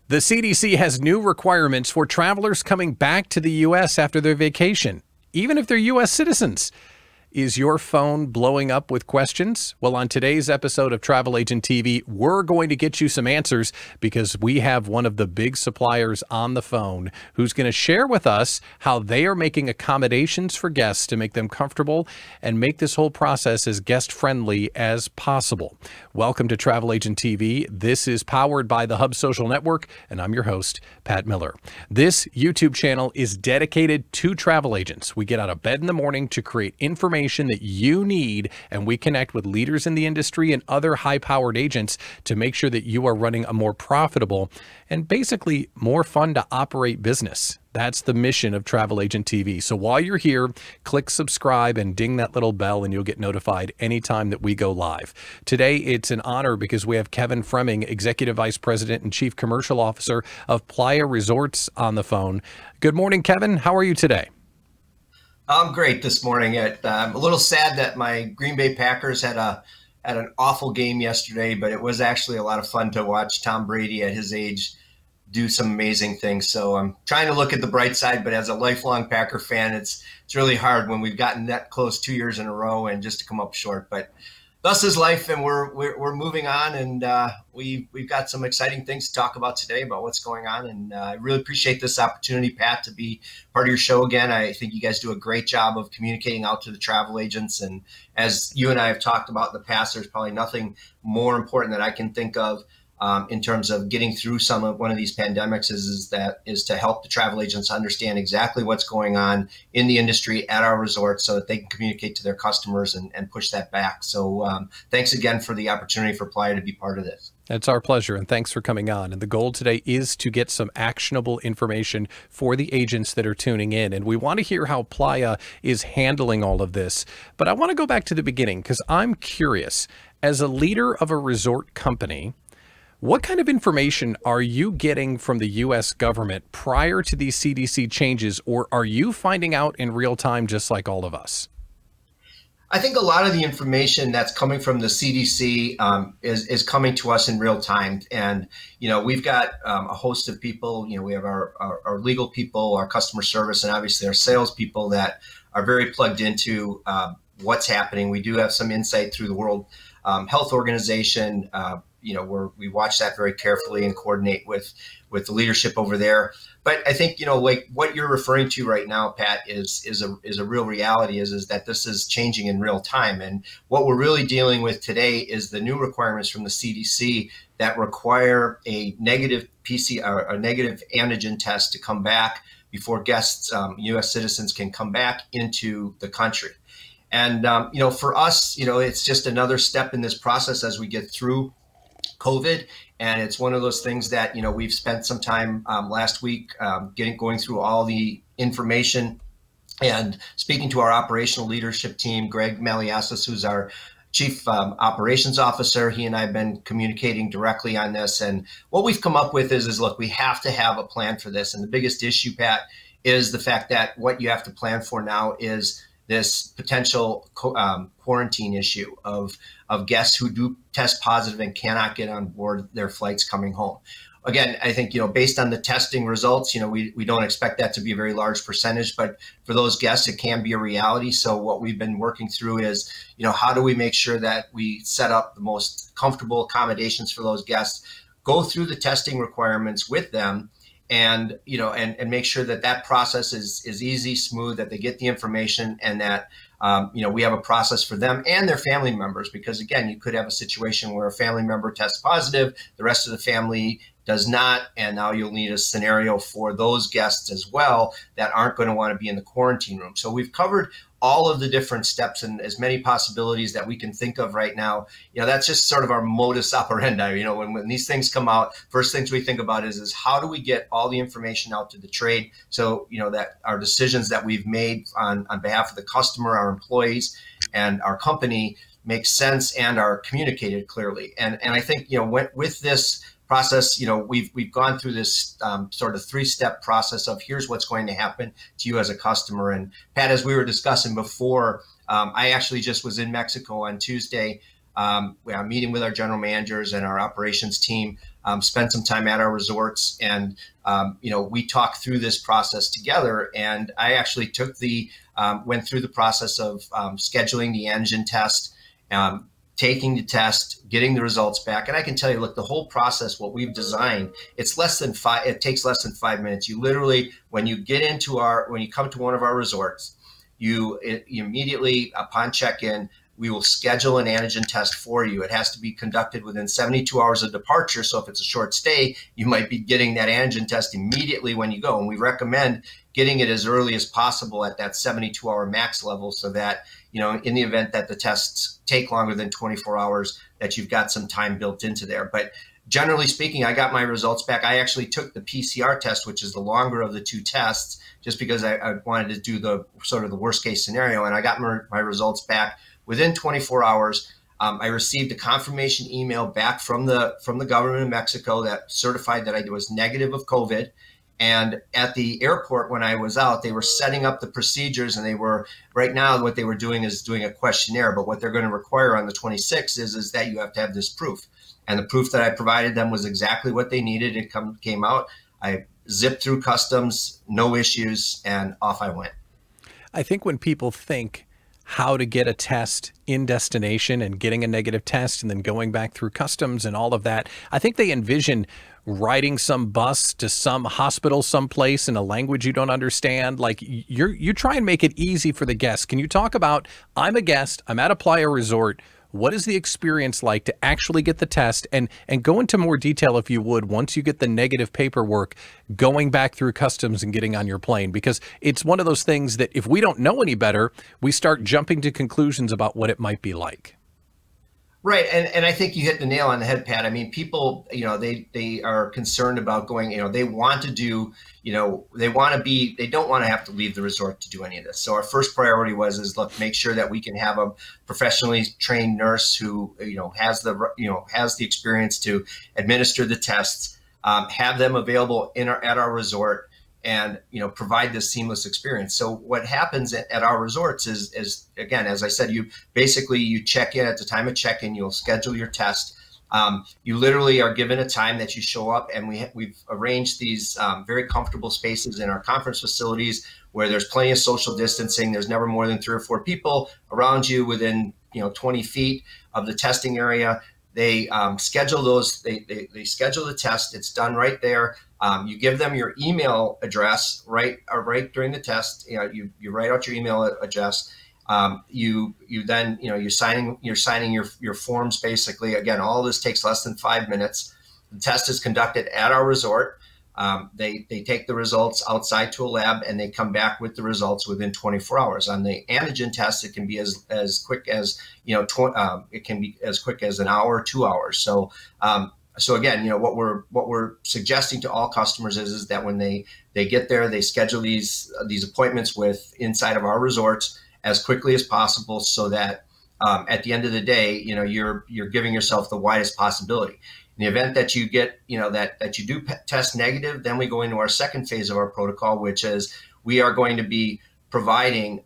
The CDC has new requirements for travelers coming back to the U.S. after their vacation, even if they're U.S. citizens. Is your phone blowing up with questions? Well, on today's episode of Travel Agent TV, we're going to get you some answers because we have one of the big suppliers on the phone who's going to share with us how they are making accommodations for guests to make them comfortable and make this whole process as guest-friendly as possible. Welcome to Travel Agent TV. This is powered by the Hub Social Network, and I'm your host, Pat Miller. This YouTube channel is dedicated to travel agents. We get out of bed in the morning to create information that you need, and we connect with leaders in the industry and other high-powered agents to make sure that you are running a more profitable and basically more fun to operate business. That's the mission of Travel Agent TV. So while you're here, click subscribe and ding that little bell and you'll get notified anytime that we go live. Today, it's an honor because we have Kevin Froemming, Executive Vice President and Chief Commercial Officer of Playa Resorts on the phone. Good morning, Kevin. How are you today? I'm great this morning. I'm a little sad that my Green Bay Packers had an awful game yesterday, but it was actually a lot of fun to watch Tom Brady at his age do some amazing things. So I'm trying to look at the bright side, but as a lifelong Packer fan, it's really hard when we've gotten that close 2 years in a row and just to come up short. But thus is life, and we're moving on, and we've got some exciting things to talk about today about what's going on. And I really appreciate this opportunity, Pat, to be part of your show again. I think you guys do a great job of communicating out to the travel agents. And as you and I have talked about in the past, there's probably nothing more important that I can think of in terms of getting through one of these pandemics is to help the travel agents understand exactly what's going on in the industry at our resorts so that they can communicate to their customers and push that back. So thanks again for the opportunity for Playa to be part of this. It's our pleasure, and thanks for coming on. And the goal today is to get some actionable information for the agents that are tuning in. And we want to hear how Playa is handling all of this. But I want to go back to the beginning because I'm curious. As a leader of a resort company, what kind of information are you getting from the U.S. government prior to these CDC changes, or are you finding out in real time just like all of us? I think a lot of the information that's coming from the CDC is coming to us in real time. And, we've got a host of people, we have our legal people, our customer service, and obviously our sales people that are very plugged into what's happening. We do have some insight through the World Health Organization, where we watch that very carefully and coordinate with the leadership over there. But I think, like what you're referring to right now, Pat, is a real reality is that this is changing in real time. And what we're really dealing with today is the new requirements from the CDC that require a negative PCR, a negative antigen test to come back before guests, U.S. citizens can come back into the country. And, for us, it's just another step in this process as we get through COVID. And it's one of those things that, we've spent some time last week going through all the information and speaking to our operational leadership team. Greg Maliasas, who's our Chief Operations Officer, he and I have been communicating directly on this. And what we've come up with is look, we have to have a plan for this. And the biggest issue, Pat, is the fact that what you have to plan for now is this potential quarantine issue of guests who do test positive and cannot get on board their flights coming home. Again, I think, based on the testing results, we don't expect that to be a very large percentage, but for those guests, it can be a reality. So what we've been working through is, how do we make sure that we set up the most comfortable accommodations for those guests, go through the testing requirements with them, and and make sure that process is easy, smooth, that they get the information, and that we have a process for them and their family members. Because again, you could have a situation where a family member tests positive, the rest of the family does not, and now you'll need a scenario for those guests as well that aren't going to want to be in the quarantine room. So we've covered all of the different steps and as many possibilities that we can think of right now. That's just sort of our modus operandi. When these things come out, first things we think about is how do we get all the information out to the trade so, that our decisions that we've made on behalf of the customer, our employees, and our company make sense and are communicated clearly. And I think, with this process, we've gone through this sort of three-step process of here's what's going to happen to you as a customer. And Pat, as we were discussing before, I actually just was in Mexico on Tuesday We are meeting with our general managers and our operations team, spent some time at our resorts, and we talked through this process together. And I actually went through the process of scheduling the antigen test, taking the test, getting the results back. And I can tell you, look, the whole process, what we've designed, it takes less than 5 minutes. You literally, when you come to one of our resorts, you immediately, upon check-in, we will schedule an antigen test for you. It has to be conducted within 72 hours of departure. So if it's a short stay, you might be getting that antigen test immediately when you go. And we recommend getting it as early as possible at that 72-hour max level, so that, in the event that the tests take longer than 24 hours, that you've got some time built into there. But generally speaking, I got my results back. I actually took the PCR test, which is the longer of the two tests, just because I wanted to do the sort of the worst case scenario. And I got my results back within 24 hours. I received a confirmation email back from the government of Mexico that certified that I was negative of COVID. And at the airport, when I was out, they were setting up the procedures, and right now what they were doing is doing a questionnaire. But what they're going to require on the 26th is that you have to have this proof. And the proof that I provided them was exactly what they needed. It came out. I zipped through customs, no issues, and off I went. I think when people think how to get a test in destination and getting a negative test and then going back through customs and all of that, I think they envision riding some bus to some hospital someplace in a language you don't understand. Like, you try and make it easy for the guests. Can you talk about, I'm a guest, I'm at a Playa resort, what is the experience like to actually get the test, and go into more detail, if you would, once you get the negative paperwork, going back through customs and getting on your plane? Because it's one of those things that if we don't know any better, we start jumping to conclusions about what it might be like. Right. And I think you hit the nail on the head, Pat. I mean, people, they are concerned about going, they want to do, they don't want to have to leave the resort to do any of this. So our first priority look, make sure that we can have a professionally trained nurse who, has the experience to administer the tests, have them available at our resort, and provide this seamless experience. So what happens at our resorts is again, as I said, you check in. At the time of check-in, you'll schedule your test. You literally are given a time that you show up, and we've arranged these very comfortable spaces in our conference facilities where there's plenty of social distancing. There's never more than 3 or 4 people around you within 20 feet of the testing area. They schedule those. They schedule the test. It's done right there. You give them your email address right during the test. You write out your email address. You then you're signing your forms. Basically, again, all this takes less than 5 minutes. The test is conducted at our resort. They take the results outside to a lab, and they come back with the results within 24 hours. On the antigen test, it can be as quick as it can be as quick as an hour, 2 hours. So again, what we're suggesting to all customers is that when they get there, they schedule these appointments inside of our resorts as quickly as possible, so that at the end of the day, you're giving yourself the widest possibility. In the event that you get, that you do test negative, then we go into our second phase of our protocol, which is we're going to be providing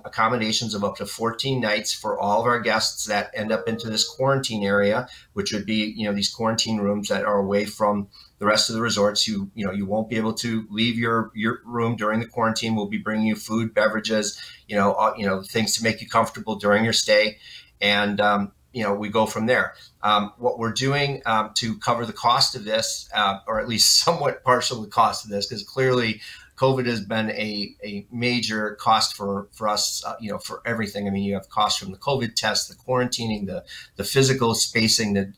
accommodations of up to 14 nights for all of our guests that end up into this quarantine area, which would be, these quarantine rooms that are away from the rest of the resorts. You won't be able to leave your room during the quarantine. We'll be bringing you food, beverages, things to make you comfortable during your stay. And, we go from there. What we're doing to cover the cost of this, or at least somewhat partial the cost of this, because clearly COVID has been a major cost for us, for everything. I mean, you have costs from the COVID test, the quarantining, the physical spacing,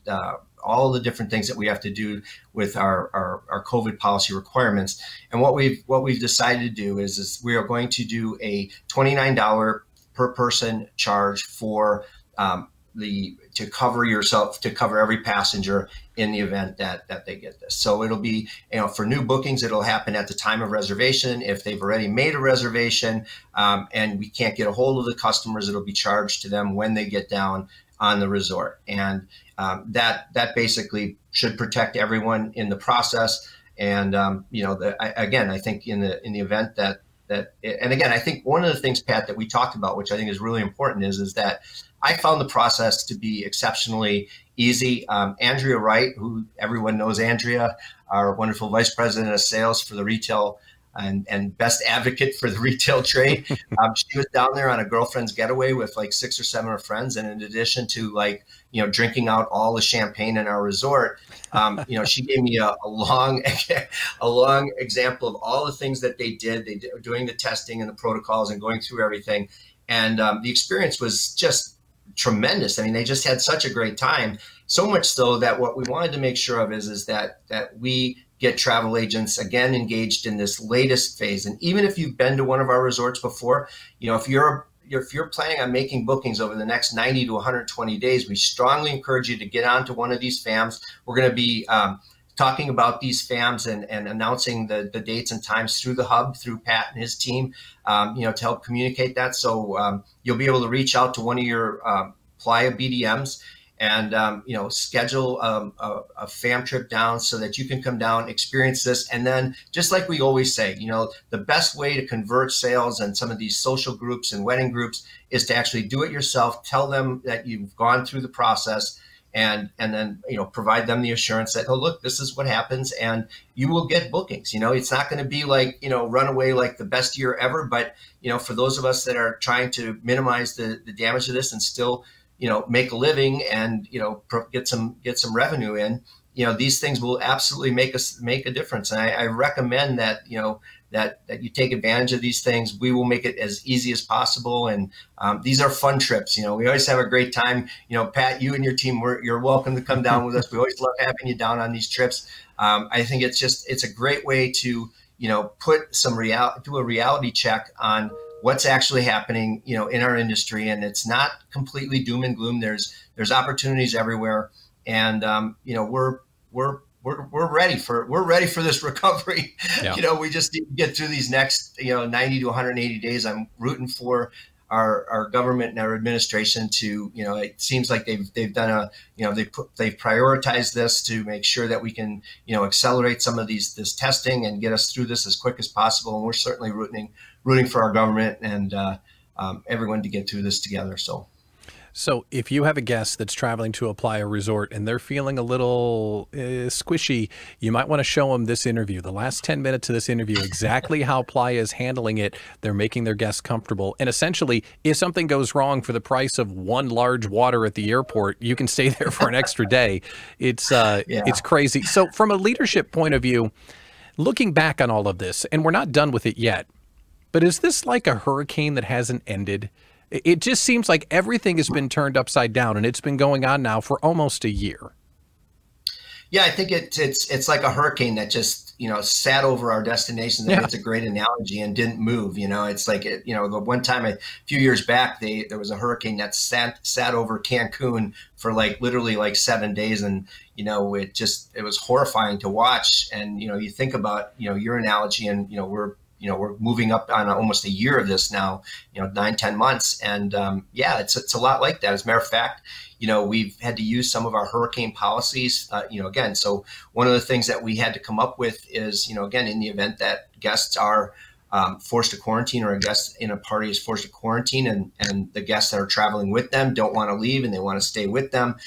all the different things that we have to do with our COVID policy requirements. And what we've decided to do is we are going to do a $29 per person charge for to cover every passenger in the event that they get this. So it'll be, for new bookings, it'll happen at the time of reservation. If they've already made a reservation and we can't get a hold of the customers, it'll be charged to them when they get down on the resort. And that basically should protect everyone in the process. And again, I think in the event that and again, I think one of the things, Pat, that we talked about, which I think is really important, is that I found the process to be exceptionally easy. Andrea Wright, who everyone knows, Andrea, our wonderful vice president of sales for the retail and best advocate for the retail trade. She was down there on a girlfriend's getaway with like 6 or 7 of her friends. And in addition to like, drinking out all the champagne in our resort, she gave me a long example of all the things that they did. They did doing the testing and the protocols and going through everything. And the experience was just tremendous. I mean, they just had such a great time. So much so that what we wanted to make sure of is that we get travel agents again engaged in this latest phase. And even if you've been to one of our resorts before, if you're planning on making bookings over the next 90 to 120 days, we strongly encourage you to get onto one of these FAMs. We're going to be talking about these FAMs and announcing the dates and times through the hub, through Pat and his team, to help communicate that. So you'll be able to reach out to one of your Playa BDMs and, schedule a FAM trip down so that you can come down, experience this. And then just like we always say, the best way to convert sales and some of these social groups and wedding groups is to actually do it yourself. Tell them that you've gone through the process and then, provide them the assurance that, oh, look, this is what happens and you will get bookings. It's not going to be like, run away like the best year ever. But, for those of us that are trying to minimize the damage of this and still, make a living and, get some revenue in, these things will absolutely make a difference. And I recommend that, that you take advantage of these things. We will make it as easy as possible. And these are fun trips. We always have a great time. Pat, you and your team, you're welcome to come down with us. We always love having you down on these trips. I think it's a great way to, put do a reality check on what's actually happening, in our industry. And it's not completely doom and gloom. There's opportunities everywhere. And, we're ready for this recovery. Yeah. We just need to get through these next, 90 to 180 days. I'm rooting for our government and our administration to, it seems like they've done they've prioritized this to make sure that we can, accelerate some of this testing and get us through this as quick as possible. And we're certainly rooting for our government and everyone to get through this together. So if you have a guest that's traveling to a Playa resort and they're feeling a little squishy, you might want to show them this interview, the last 10 minutes of this interview, exactly how Playa is handling it. They're making their guests comfortable. And essentially, if something goes wrong for the price of one large water at the airport, you can stay there for an extra day. It's crazy. So from a leadership point of view, looking back on all of this, and we're not done with it yet, but is this like a hurricane that hasn't ended? It just seems like everything has been turned upside down, and it's been going on now for almost a year. Yeah, I think it's like a hurricane that just, sat over our destination. That's a great analogy and didn't move. It's like, the one time a few years back, there was a hurricane that sat over Cancun for literally 7 days. And, it was horrifying to watch. And, you think about, your analogy and, we're moving up on almost a year of this now, 9-10 months. And it's a lot like that. As a matter of fact, we've had to use some of our hurricane policies, again. So one of the things that we had to come up with is, again, in the event that guests are forced to quarantine or a guest in a party is forced to quarantine and the guests that are traveling with them don't want to leave and they want to stay with them,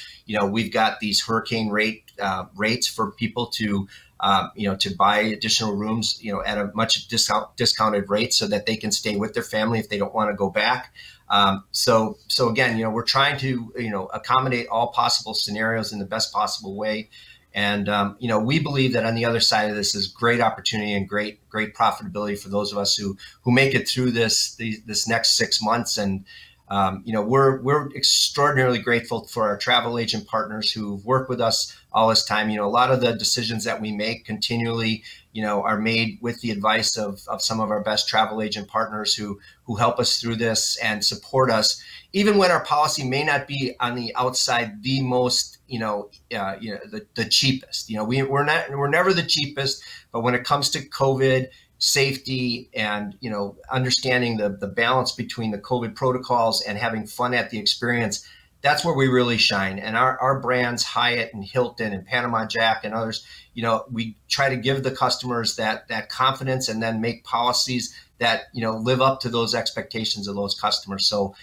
we've got these hurricane rates for people to buy additional rooms, at a much discounted rate so that they can stay with their family if they don't want to go back. So again, we're trying to, accommodate all possible scenarios in the best possible way. And, we believe that on the other side of this is great opportunity and great profitability for those of us who make it through this next 6 months. And, we're extraordinarily grateful for our travel agent partners who've worked with us all this time. A lot of the decisions that we make continually, are made with the advice of some of our best travel agent partners who help us through this and support us, even when our policy may not be on the outside the most, the cheapest. We're never the cheapest, but when it comes to COVID, safety and, understanding the balance between the COVID protocols and having fun at the experience, that's where we really shine. And our brands, Hyatt and Hilton and Panama Jack and others, we try to give the customers that confidence and then make policies that, live up to those expectations of those customers. So,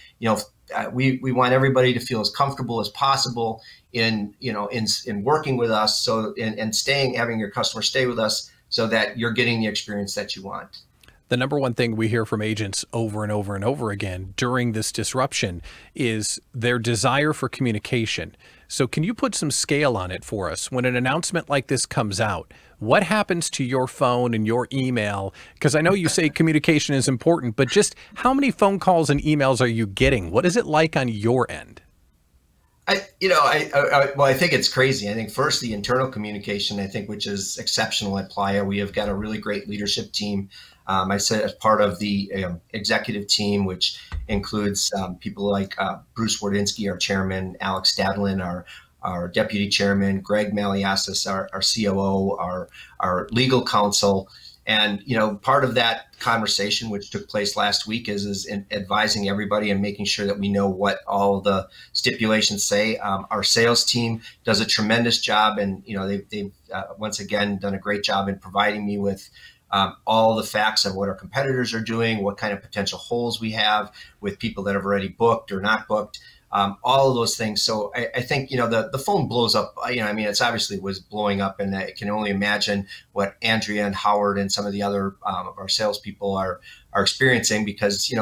we want everybody to feel as comfortable as possible in working with us. So, and having your customer stay with us so that you're getting the experience that you want. The number one thing we hear from agents over and over and over again during this disruption is their desire for communication. So can you put some scale on it for us? When an announcement like this comes out, what happens to your phone and your email? Because I know you say communication is important, but just how many phone calls and emails are you getting? What is it like on your end? I think it's crazy. I think first the internal communication, which is exceptional at Playa. We have got a really great leadership team. I said as part of the executive team, which includes people like Bruce Wardinsky, our chairman, Alex Stadlin, our deputy chairman, Greg Maliasis, our COO, our legal counsel. And, part of that conversation, which took place last week, is advising everybody and making sure that we know what all the stipulations say. Our sales team does a tremendous job, and, they've once again done a great job in providing me with all the facts of what our competitors are doing, what kind of potential holes we have with people that have already booked or not booked. All of those things. So I think, the phone blows up. It's obviously was blowing up, and I can only imagine what Andrea and Howard and some of the other of our salespeople are experiencing, because,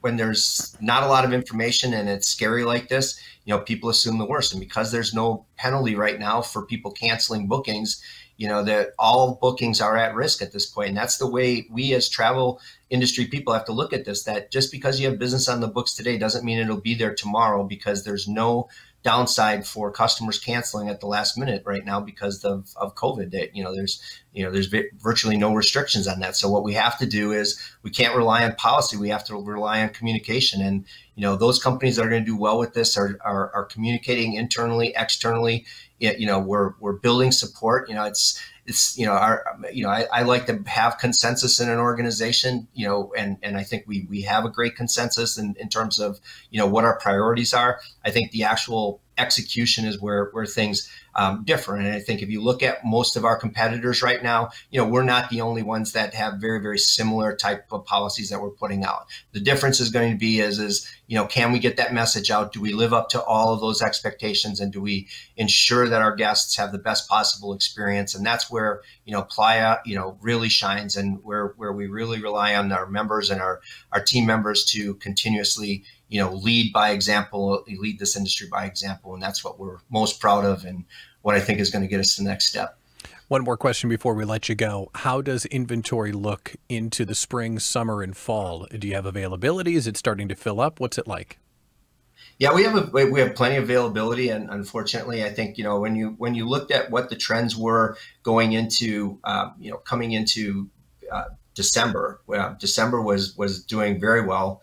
when there's not a lot of information and it's scary like this, people assume the worst. And because there's no penalty right now for people canceling bookings, that all bookings are at risk at this point. And that's the way we as travel industry people have to look at this, that just because you have business on the books today doesn't mean it'll be there tomorrow, because there's no downside for customers canceling at the last minute right now because of COVID. There's virtually no restrictions on that. So what we have to do is, we can't rely on policy. We have to rely on communication. And, those companies that are going to do well with this are communicating internally, externally. We're building support. I like to have consensus in an organization, and I think we have a great consensus in terms of, what our priorities are. I think the actual execution is where things differ. And I think if you look at most of our competitors right now, we're not the only ones that have very, very similar type of policies that we're putting out. The difference is going to be can we get that message out? Do we live up to all of those expectations? And do we ensure that our guests have the best possible experience? And that's where, Playa, really shines, and where we really rely on our members and our team members to continuously, lead by example, lead this industry by example. And that's what we're most proud of, and what I think is going to get us to the next step. One more question before we let you go. How does inventory look into the spring, summer, and fall? Do you have availability? Is it starting to fill up? What's it like? Yeah, we have plenty of availability, and unfortunately, I think when you looked at what the trends were going into coming into December. December was doing very well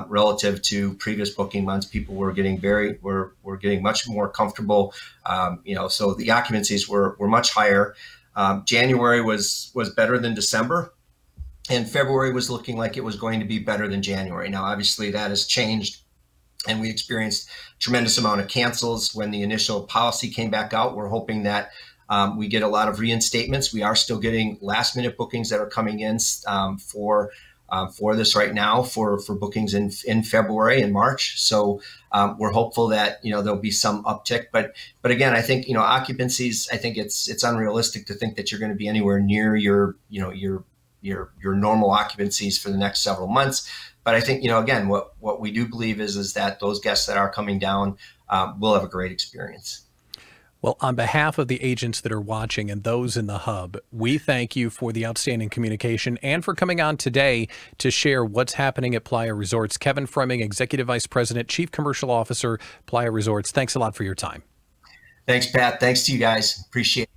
relative to previous booking months. People were getting were getting much more comfortable. So the occupancies were much higher. January was better than December, and February was looking like it was going to be better than January. Now, obviously, that has changed, and we experienced a tremendous amount of cancels when the initial policy came back out. We're hoping that we get a lot of reinstatements. We are still getting last minute bookings that are coming in for this right now for bookings in February and March. So we're hopeful that there'll be some uptick. But again, I think occupancies. I think it's unrealistic to think that you're going to be anywhere near your normal occupancies for the next several months. But I think again, what we do believe is that those guests that are coming down will have a great experience. Well, on behalf of the agents that are watching and those in the hub, we thank you for the outstanding communication and for coming on today to share what's happening at Playa Resorts. Kevin Froemming, Executive Vice President, Chief Commercial Officer, Playa Resorts. Thanks a lot for your time. Thanks, Pat. Thanks to you guys. Appreciate it.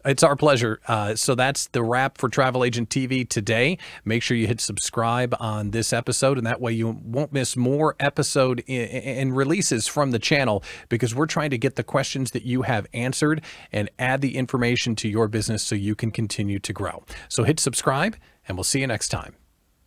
It's our pleasure. So that's the wrap for Travel Agent TV today. Make sure you hit subscribe on this episode, and that way you won't miss more episode and releases from the channel, because we're trying to get the questions that you have answered and add the information to your business so you can continue to grow. So hit subscribe, and we'll see you next time.